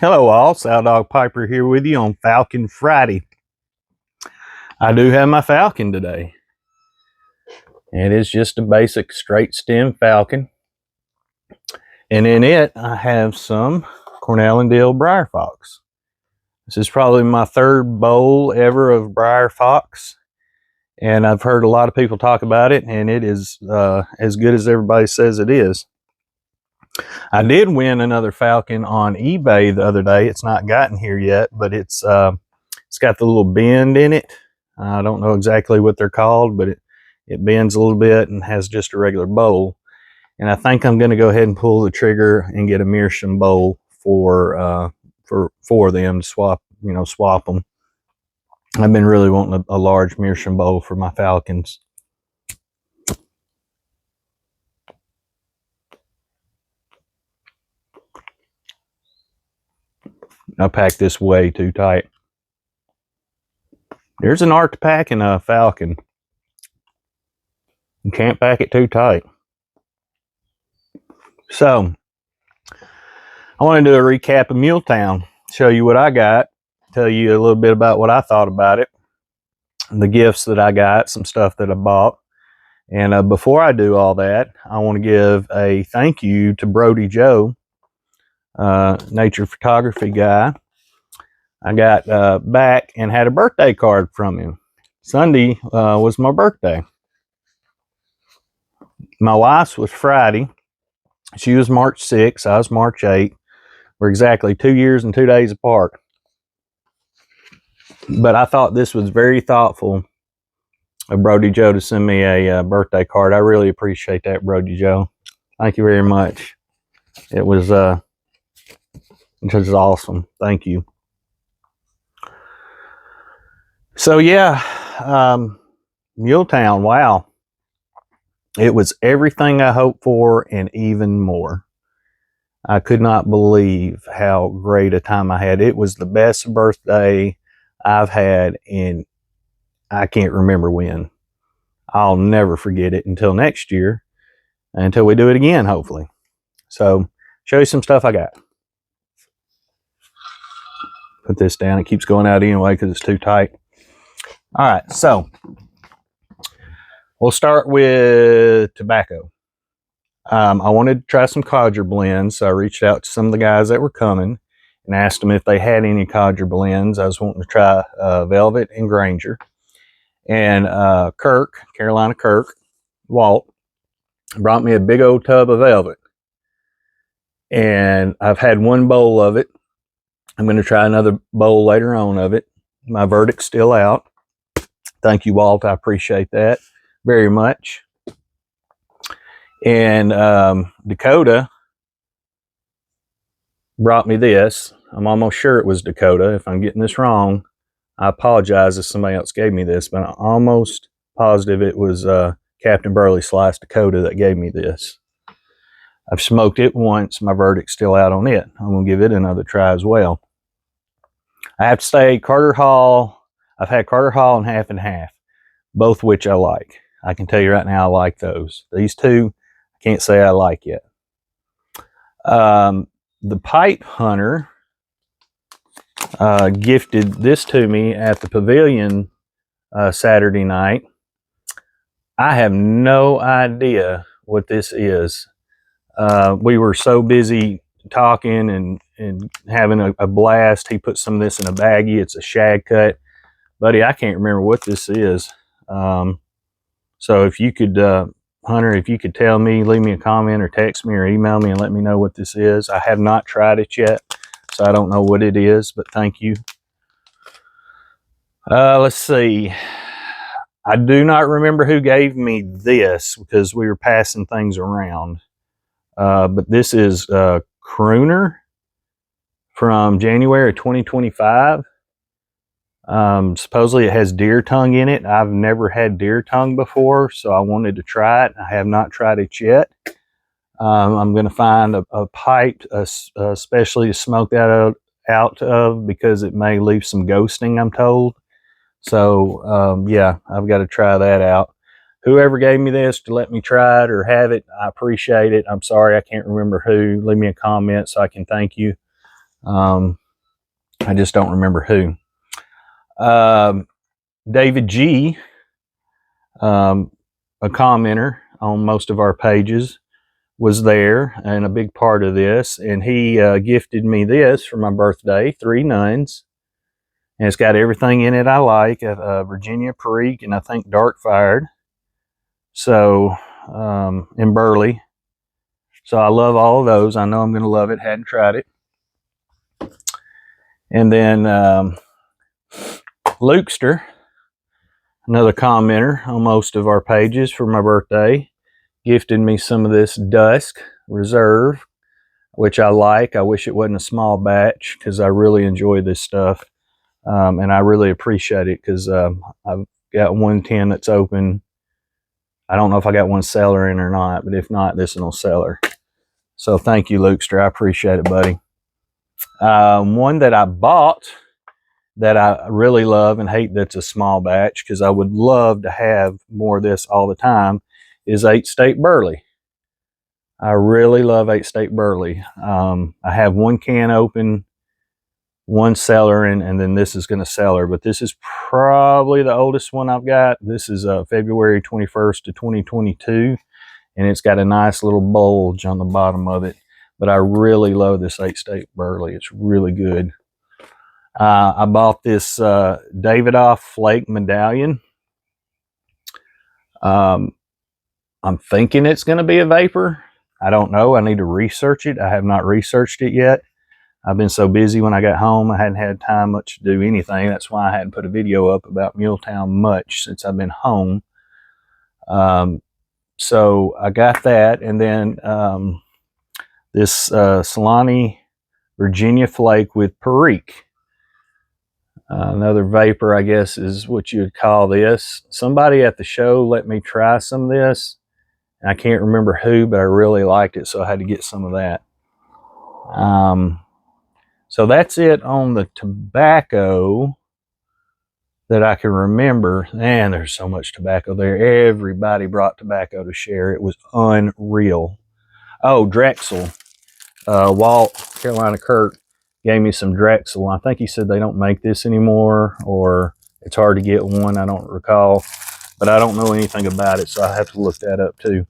Hello all, Sow Dog Piper here with you on Falcon Friday. I do have my Falcon today. It is just a basic straight stem Falcon. And in it, I have some Cornell and Dill Briar Fox. This is probably my third bowl ever of Briar Fox. And I've heard a lot of people talk about it, and it is as good as everybody says it is. I did win another Falcon on eBay the other day. It's not gotten here yet, but it's got the little bend in it. I don't know exactly what they're called, but it bends a little bit and has just a regular bowl. And I think I'm going to go ahead and pull the trigger and get a meerschaum bowl for them to swap them. I've been really wanting a large meerschaum bowl for my Falcons. I packed this way too tight. There's an art to packing a Falcon. You can't pack it too tight. So, I want to do a recap of Muletown, show you what I got, tell you a little bit about what I thought about it, the gifts that I got, some stuff that I bought. And before I do all that, I want to give a thank you to Brody Joe, nature photography guy. I got back and had a birthday card from him. Sunday was my birthday. My wife's was Friday. She was March 6th. I was March 8th. We're exactly 2 years and 2 days apart. But I thought this was very thoughtful of Brody Joe to send me a birthday card. I really appreciate that, Brody Joe. Thank you very much. It was awesome. Thank you. So yeah, Muletown, wow. It was everything I hoped for and even more. I could not believe how great a time I had. It was the best birthday I've had in, I can't remember when. I'll never forget it until next year, until we do it again, hopefully. So, show you some stuff I got. Put this down. It keeps going out anyway because it's too tight. All right, so we'll start with tobacco. I wanted to try some codger blends, so I reached out to some of the guys that were coming and asked them if they had any codger blends. I was wanting to try Velvet and Granger. And Kirk, Carolina Kirk, Walt, brought me a big old tub of Velvet. And I've had one bowl of it. I'm going to try another bowl later on of it. My verdict's still out. Thank you, Walt. I appreciate that very much. And Dakota brought me this. I'm almost sure it was Dakota. If I'm getting this wrong, I apologize if somebody else gave me this, but I'm almost positive it was Captain Burley Slice Dakota that gave me this. I've smoked it once. My verdict's still out on it. I'm going to give it another try as well. I have to say Carter Hall. I've had Carter Hall and half, both which I like. I can tell you right now I like those. These two, I can't say I like yet. The Pipe Hunter gifted this to me at the pavilion Saturday night. I have no idea what this is. We were so busy talking and having a blast. He put some of this in a baggie. It's a shag cut. Buddy, I can't remember what this is. So if you could, Hunter, if you could tell me, leave me a comment or text me or email me and let me know what this is. I have not tried it yet, so I don't know what it is, but thank you. Let's see. I do not remember who gave me this because we were passing things around. But this is Crooner from January 2025. Supposedly it has deer tongue in it. I've never had deer tongue before, so I wanted to try it. I have not tried it yet. I'm going to find a pipe, especially to smoke that out of because it may leave some ghosting, I'm told. So, yeah, I've got to try that out. Whoever gave me this to let me try it or have it, I appreciate it. I'm sorry I can't remember who. Leave me a comment so I can thank you. I just don't remember who. David G, a commenter on most of our pages, was there and a big part of this, and he gifted me this for my birthday, 3 nuns, and it's got everything in it I like, Virginia Perique, and I think dark fired, so in burley. So I love all of those. I know I'm going to love it. Hadn't tried it. And then Lukester, another commenter on most of our pages for my birthday, gifted me some of this Dusk Reserve, which I like. I wish it wasn't a small batch because I really enjoy this stuff. And I really appreciate it because I've got 110 that's open. I don't know if I got one cellar in or not, but if not, this one will cellar. So thank you, Lukester. I appreciate it, buddy. One that I bought that I really love and hate that's a small batch because I would love to have more of this all the time is 8 State Burley. I really love 8 State Burley. I have 1 can open, 1 cellar, and then this is going to cellar, but this is probably the oldest one I've got. This is February 21st of 2022, and it's got a nice little bulge on the bottom of it. But I really love this 8 State Burley. It's really good. I bought this Davidoff Flake Medallion. I'm thinking it's going to be a vapor. I don't know. I need to research it. I have not researched it yet. I've been so busy when I got home. I hadn't had time much to do anything. That's why I hadn't put a video up about Muletown much since I've been home. So I got that. And then this Solani Virginia Flake with Perique. Another vapor, I guess, is what you would call this. Somebody at the show let me try some of this. I can't remember who, but I really liked it, so I had to get some of that. So that's it on the tobacco that I can remember. Man, there's so much tobacco there. Everybody brought tobacco to share. It was unreal. Oh, Drexel. Walt, Carolina Kurt, gave me some Drexel. I think he said they don't make this anymore, or it's hard to get one. I don't recall, but I don't know anything about it, so I have to look that up too.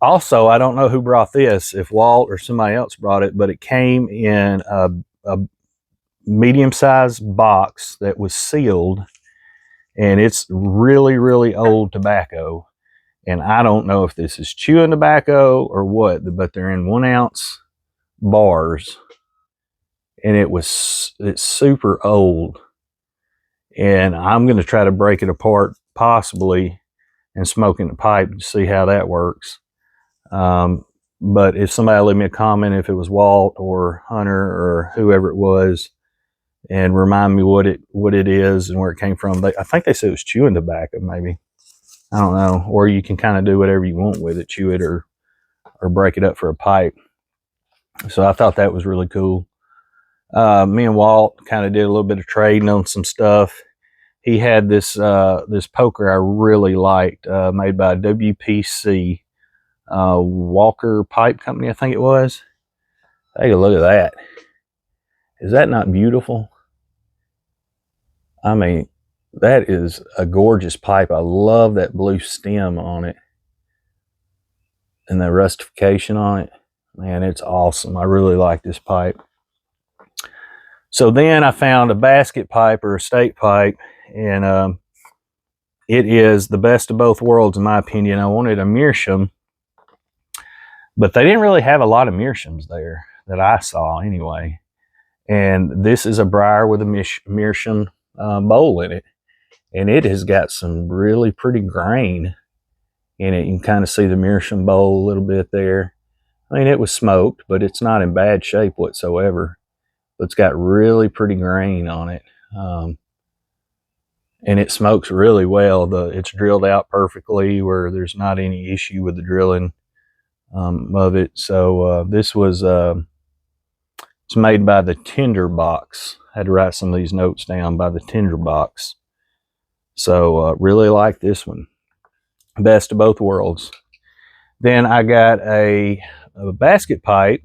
Also, I don't know who brought this, if Walt or somebody else brought it, but it came in a medium-sized box that was sealed, and it's really, really old tobacco. And I don't know if this is chewing tobacco or what, but they're in 1 ounce bars, and it's super old. And I'm going to try to break it apart, possibly, and smoke in the pipe to see how that works. But if somebody leave me a comment, if it was Walt or Hunter or whoever it was, and remind me what it is and where it came from. I think they said it was chewing tobacco, maybe. I don't know. Or you can kind of do whatever you want with it, chew it or break it up for a pipe. So I thought that was really cool. Me and Walt kind of did a little bit of trading on some stuff. He had this this poker I really liked, made by WPC, Walker Pipe Company, I think it was. Take a look at that. Is that not beautiful? I mean, that is a gorgeous pipe. I love that blue stem on it and the rustification on it. Man, it's awesome. I really like this pipe. So then I found a basket pipe or a state pipe, and it is the best of both worlds in my opinion. I wanted a meerschaum, but they didn't really have a lot of meerschaums there that I saw anyway. And this is a briar with a meerschaum bowl in it. And it has got some really pretty grain in it. You can kind of see the meerschaum bowl a little bit there. I mean, it was smoked, but it's not in bad shape whatsoever. But it's got really pretty grain on it. And it smokes really well. It's drilled out perfectly where there's not any issue with the drilling of it. So this was, it's made by the Tinderbox. I had to write some of these notes down, by the Tinderbox. So really like this one. Best of both worlds. Then I got a basket pipe.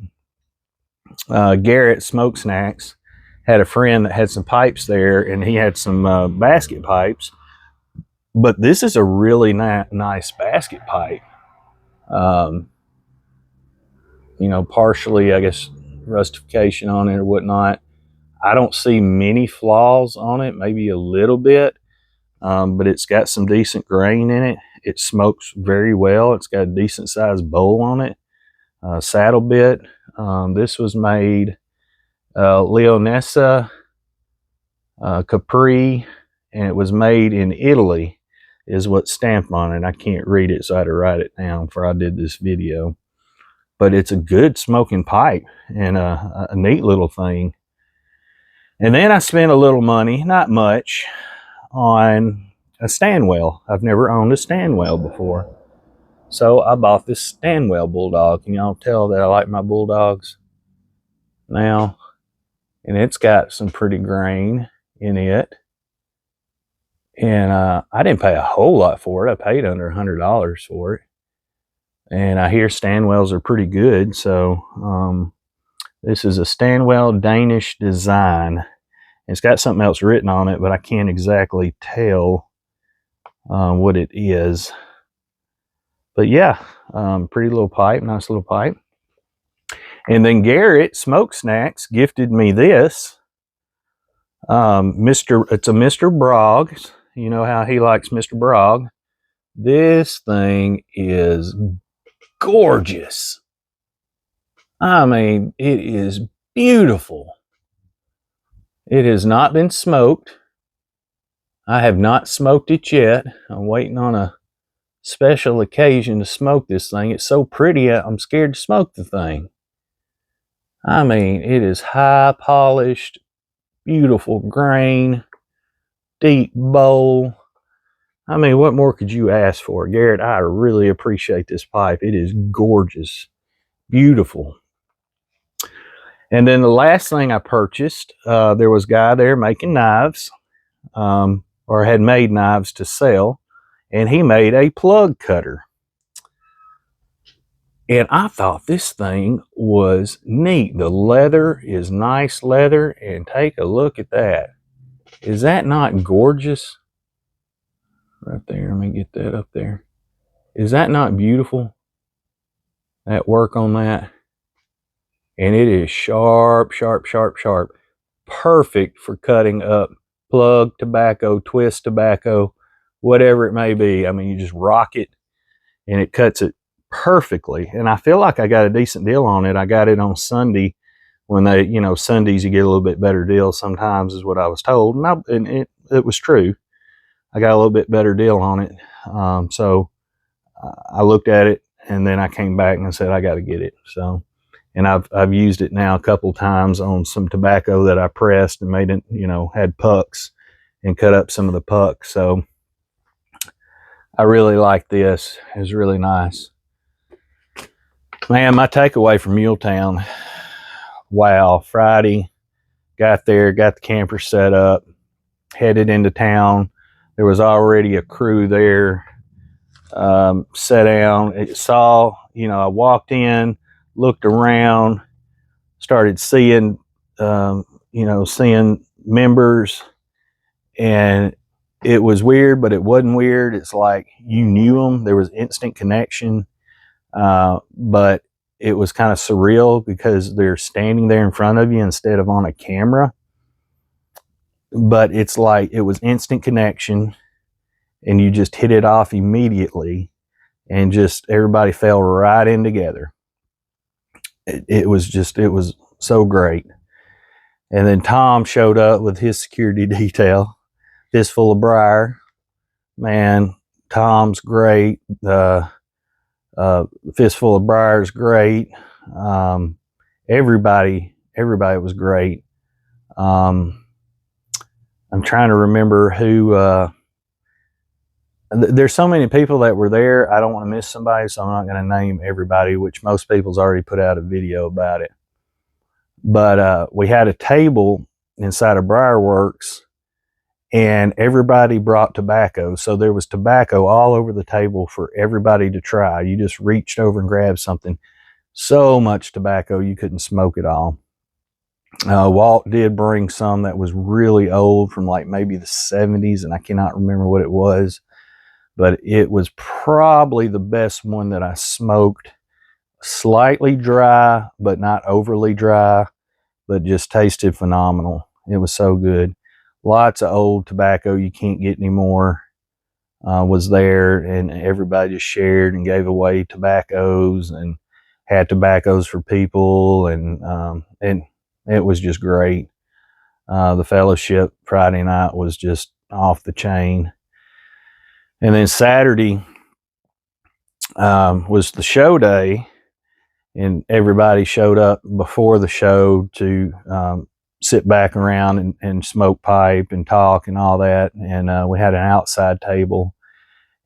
Garrett Smoke Snacks had a friend that had some pipes there, and he had some basket pipes. But this is a really nice basket pipe. You know, partially, I guess, rustification on it or whatnot. I don't see many flaws on it, maybe a little bit, but it's got some decent grain in it. It smokes very well. It's got a decent sized bowl on it. Saddle bit. This was made Leonessa Capri, and it was made in Italy, is what's stamped on it. I can't read it, so I had to write it down before I did this video. But it's a good smoking pipe and a neat little thing. And then I spent a little money, not much, on a Stanwell. I've never owned a Stanwell before. So I bought this Stanwell Bulldog. Can y'all tell that I like my Bulldogs now? And it's got some pretty grain in it. And I didn't pay a whole lot for it. I paid under $100 for it. And I hear Stanwells are pretty good. So this is a Stanwell Danish design. It's got something else written on it, but I can't exactly tell what it is. But yeah, pretty little pipe, nice little pipe. And then Garrett Smoke Snacks gifted me this. It's a Mr. Broggs. You know how he likes Mr. Brogg. This thing is gorgeous. I mean, it is beautiful. It has not been smoked. I have not smoked it yet. I'm waiting on a special occasion to smoke this thing. It's so pretty, I'm scared to smoke the thing. I mean, it is high polished, beautiful grain, deep bowl. I mean, what more could you ask for? Garrett, I really appreciate this pipe. It is gorgeous, beautiful. And then the last thing I purchased, there was a guy there making knives, or had made knives to sell, and he made a plug cutter. And I thought this thing was neat. The leather is nice leather, and take a look at that. Is that not gorgeous? Right there, let me get that up there. Is that not beautiful? That work on that. And it is sharp, sharp, sharp, sharp. Perfect for cutting up plug tobacco, twist tobacco, whatever it may be. I mean, you just rock it and it cuts it perfectly. And I feel like I got a decent deal on it. I got it on Sunday when they, you know, Sundays you get a little bit better deal sometimes, is what I was told. And it was true. I got a little bit better deal on it. So I looked at it, and then I came back and I said, I got to get it. So, and I've used it now a couple times on some tobacco that I pressed and made it, you know, had pucks and cut up some of the pucks. So I really like this. It was really nice. Man, my takeaway from Muletown, wow, Friday, got there, got the camper set up, headed into town. There was already a crew there, sat down. It saw, you know, I walked in, looked around, started seeing, you know, seeing members, and it was weird, but it wasn't weird. It's like you knew them. There was instant connection, but it was kind of surreal because they're standing there in front of you instead of on a camera. But it's like it was instant connection, and you just hit it off immediately, and just everybody fell right in together. It was so great. And then Tom showed up with his security detail, fistful of briar. Man, Tom's great. The fistful of briar is great. Everybody was great. I'm trying to remember who. There's so many people that were there. I don't want to miss somebody, so I'm not going to name everybody, which most people's already put out a video about it. But we had a table inside of Briarworks, and everybody brought tobacco. So there was tobacco all over the table for everybody to try. You just reached over and grabbed something. So much tobacco, you couldn't smoke it all. Walt did bring some that was really old from like maybe the 70s, and I cannot remember what it was, but it was probably the best one that I smoked. Slightly dry, but not overly dry, but just tasted phenomenal. It was so good. Lots of old tobacco you can't get anymore was there, and everybody just shared and gave away tobaccos and had tobaccos for people, and it was just great. The fellowship Friday night was just off the chain. And then Saturday was the show day, and everybody showed up before the show to sit back around and smoke pipe and talk and all that. And we had an outside table.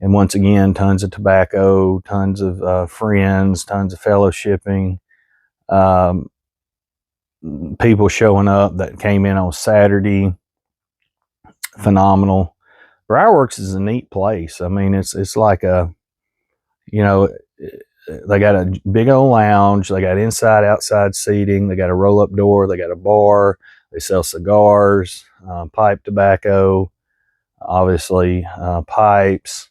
And once again, tons of tobacco, tons of friends, tons of fellowshipping. Um, People showing up that came in on Saturday. Phenomenal. Briarworks is a neat place. I mean, it's like a, you know, they got a big old lounge. They got inside, outside seating. They got a roll up door. They got a bar. They sell cigars, pipe tobacco, obviously pipes.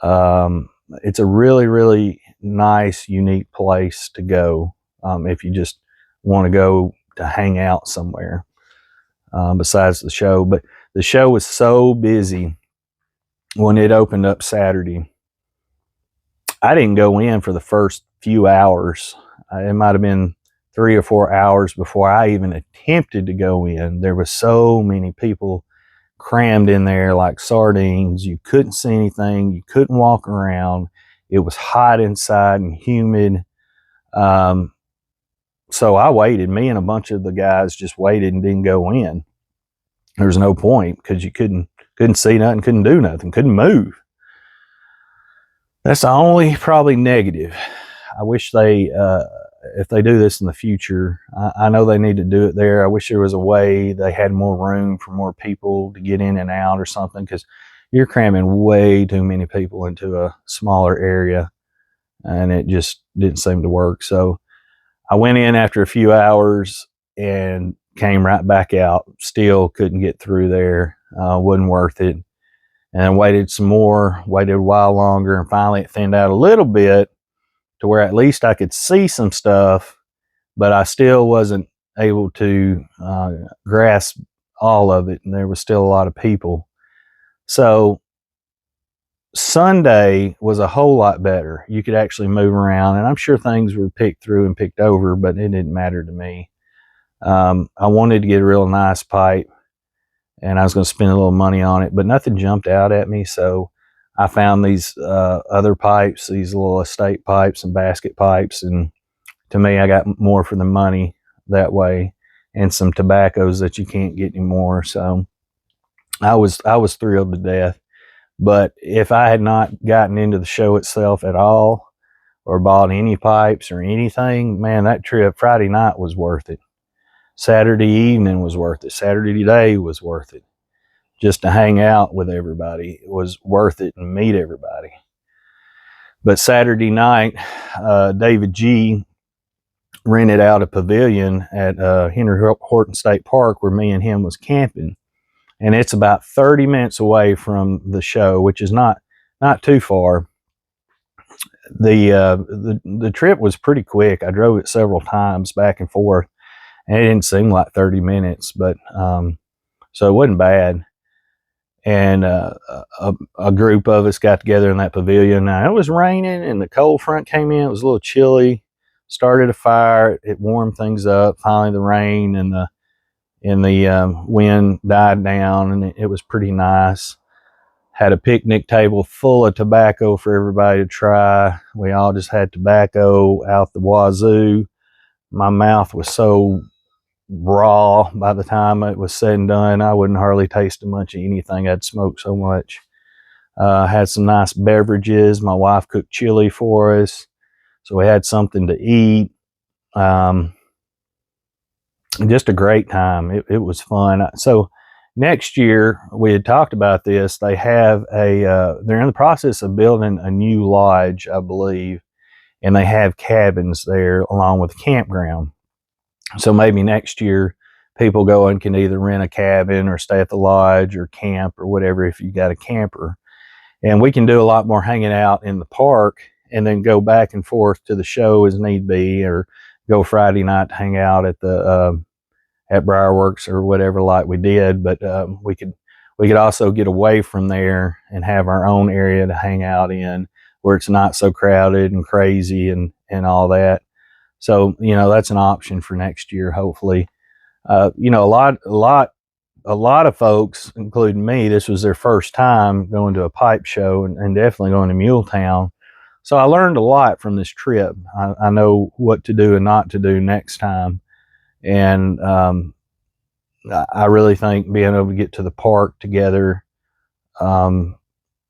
It's a really, really nice, unique place to go if you just want to go to hang out somewhere besides the show. But the show was so busy when it opened up Saturday. I didn't go in for the first few hours. It might have been 3 or 4 hours before I even attempted to go in. There were so many people crammed in there like sardines. You couldn't see anything. You couldn't walk around. It was hot inside and humid. So I waited. Me and a bunch of the guys just waited and didn't go in. There was no point because you couldn't see nothing, couldn't do nothing, couldn't move. That's the only probably negative. I wish they, if they do this in the future, I know they need to do it there. I wish there was a way they had more room for more people to get in and out or something, because you're cramming way too many people into a smaller area, and it just didn't seem to work. So I went in after a few hours and came right back out. Still couldn't get through there. Wasn't worth it. And then waited some more, waited a while longer, and finally it thinned out a little bit to where at least I could see some stuff, but I still wasn't able to grasp all of it, and there was still a lot of people. So Sunday was a whole lot better. You could actually move around, and I'm sure things were picked through and picked over, but it didn't matter to me. I wanted to get a real nice pipe, and I was going to spend a little money on it, but nothing jumped out at me. So I found these other pipes, these little estate pipes and basket pipes, and to me, I got more for the money that way, and some tobaccos that you can't get anymore. So I was thrilled to death. But if I had not gotten into the show itself at all, or bought any pipes or anything, man, that trip Friday night was worth it. Saturday evening was worth it. Saturday day was worth it. Just to hang out with everybody was worth it and meet everybody. But Saturday night, David G rented out a pavilion at Henry Horton State Park where me and him was camping. And it's about 30 minutes away from the show, which is not too far. The trip was pretty quick. I drove it several times back and forth, and it didn't seem like 30 minutes, but so it wasn't bad. And a group of us got together in that pavilion. Now, it was raining and the cold front came in. It was a little chilly. Started a fire. It warmed things up. Finally, the rain and the wind died down, and it was pretty nice. Had a picnic table full of tobacco for everybody to try. We all just had tobacco out the wazoo. My mouth was so raw by the time it was said and done. I wouldn't hardly taste much of anything. I'd smoked so much. Had some nice beverages. My wife cooked chili for us, so we had something to eat. Just a great time. It was fun. So next year, we had talked about this. They have they're in the process of building a new lodge, I believe, and they have cabins there along with the campground. So maybe next year people go and can either rent a cabin or stay at the lodge or camp or whatever if you got a camper. And we can do a lot more hanging out in the park and then go back and forth to the show as need be, or go Friday night to hang out at the at Briarworks or whatever like we did. But we could also get away from there and have our own area to hang out in where it's not so crowded and crazy and all that. So, you know, that's an option for next year, hopefully. You know, a lot of folks, including me, this was their first time going to a pipe show, and definitely going to Muletown. So I learned a lot from this trip. I know what to do and not to do next time. And I really think being able to get to the park together, and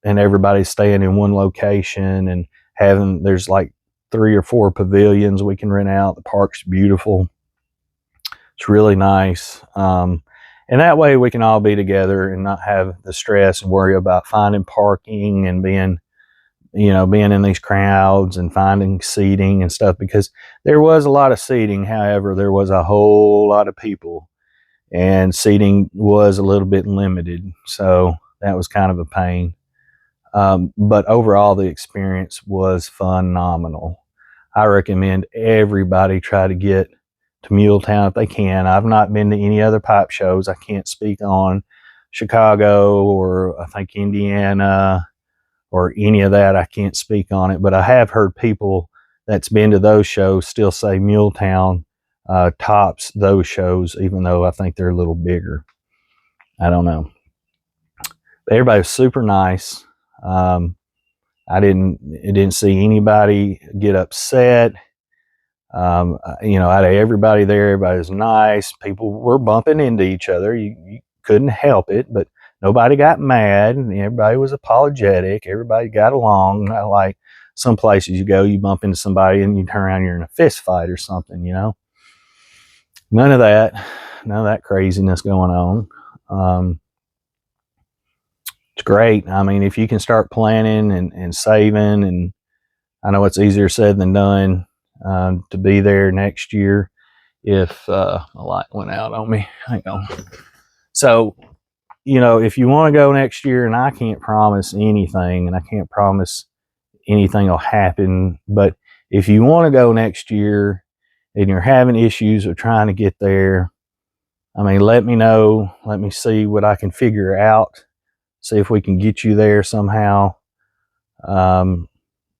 everybody staying in one location, and there's like 3 or 4 pavilions we can rent out. The park's beautiful. It's really nice. And that way we can all be together and not have the stress and worry about finding parking and being in these crowds and finding seating and stuff, because there was a lot of seating. However, there was a whole lot of people and seating was a little bit limited. So that was kind of a pain. But overall, the experience was phenomenal. I recommend everybody try to get to Muletown if they can. I've not been to any other pipe shows. I can't speak on Chicago or I think Indiana or any of that. I can't speak on it, but I have heard people that's been to those shows still say Muletown tops those shows, even though I think they're a little bigger. I don't know. But everybody was super nice. I didn't see anybody get upset. You know, out of everybody there, everybody was nice. People were bumping into each other. You couldn't help it, but nobody got mad, and everybody was apologetic. Everybody got along. Not like some places you go, you bump into somebody and you turn around, you're in a fist fight or something, you know. None of that craziness going on. It's great. I mean, if you can start planning and saving, and I know it's easier said than done, to be there next year. If my light went out on me, hang on. So, you know, if you want to go next year, and I can't promise anything, and I can't promise anything will happen, but if you want to go next year and you're having issues with trying to get there, I mean, let me know. Let me see what I can figure out. See if we can get you there somehow. I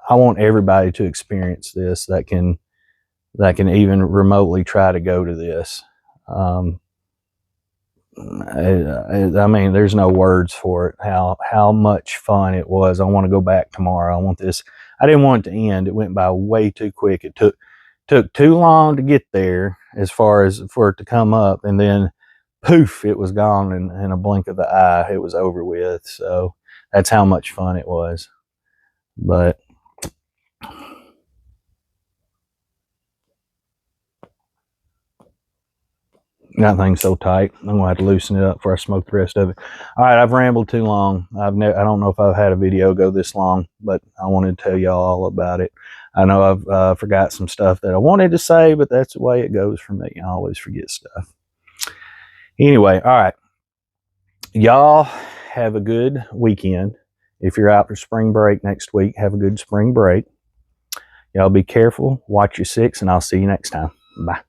want everybody to experience this that can even remotely try to go to this. I mean, there's no words for it. How much fun it was. I want to go back tomorrow. I didn't want it to end. It went by way too quick. It took too long to get there, as far as for it to come up, and then poof, it was gone in a blink of the eye. It was over with. So that's how much fun it was. But that thing's so tight, I'm gonna have to loosen it up before I smoke the rest of it. All right, I've rambled too long. I don't know if I've had a video go this long, but I wanted to tell y'all all about it. I know I've forgot some stuff that I wanted to say, but that's the way it goes for me. I always forget stuff. Anyway, all right, y'all have a good weekend. If you're out for spring break next week, have a good spring break. Y'all be careful, watch your six, and I'll see you next time. Bye.